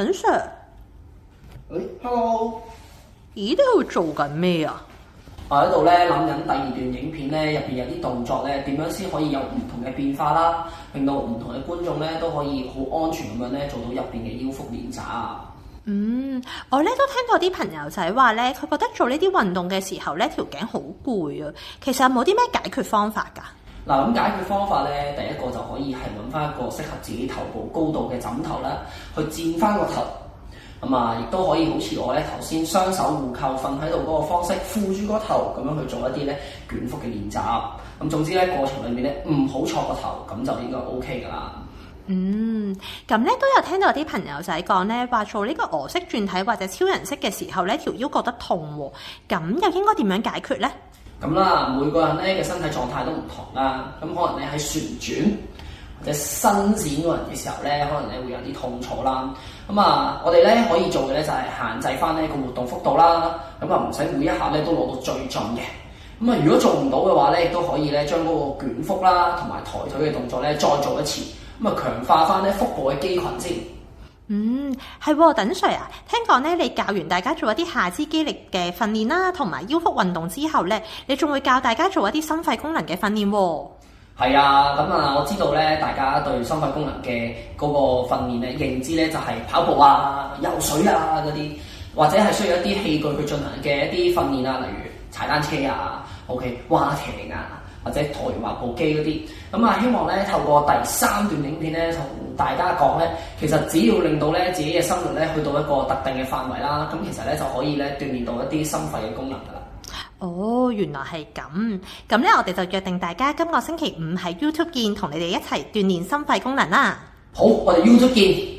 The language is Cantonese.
等 Sir， Hello， 咦，你喺度做緊咩啊？我喺度咧諗緊第二段影片咧，入邊有啲動作咧，點樣先可以有唔同嘅變化啦，令到唔同嘅觀眾咧都可以好安全咁樣咧做到入邊嘅腰腹練習。我咧都聽到啲朋友仔話咧，佢覺得做呢啲運動嘅時候咧條頸好攰啊。其實有冇啲咩解決方法㗎？嗱，咁解決方法咧，第一個就可以係揾翻一個適合自己頭部高度嘅枕頭啦，去墊翻個頭。咁啊，亦都可以好似我咧頭先雙手互扣瞓喺度嗰個方式，扶住個頭咁樣去做一啲咧捲腹嘅練習。咁總之咧過程裏面咧唔好錯個頭，咁就應該 OK 㗎啦。咁咧都有聽到啲朋友仔講咧，話做呢個俄式轉體或者超人式嘅時候咧，條腰覺得痛喎。咁又應該點樣解決咧？咁啦，每個人咧嘅身體狀態都唔同啦。咁可能咧喺旋轉或者伸展嗰人嘅時候咧，可能咧會有啲痛楚啦。咁啊，我哋咧可以做嘅咧就係限制翻呢個活動幅度啦。咁啊，唔使每一下咧都攞到最盡嘅。咁啊，如果做唔到嘅話咧，亦都可以咧將嗰個捲腹啦同埋抬腿嘅動作咧再做一次。咁啊，強化翻咧腹部嘅肌群先。係喎，等 Sir 啊，聽講咧你教完大家做一啲下肢肌力嘅訓練啦，同埋腰腹運動之後咧，你仲會教大家做一啲心肺功能嘅訓練喎。係啊，咁啊，我知道咧，大家對心肺功能嘅嗰個訓練咧認知咧就係跑步啊、游水啊嗰啲，或者係需要一啲器具去進行嘅一啲訓練啊，例如踩單車啊、划艇啊，或者抬滑步機嗰啲。咁啊，希望咧透過第3段影片咧，同大家講咧，其實只要令到咧自己嘅心率咧去到一個特定嘅範圍啦，咁其實咧就可以咧鍛鍊到一啲心肺嘅功能㗎啦。哦，原來係咁。咁咧，我哋就約定大家今個星期5喺 YouTube 見，同你哋一齊鍛鍊心肺功能啦。好，我哋 YouTube 見。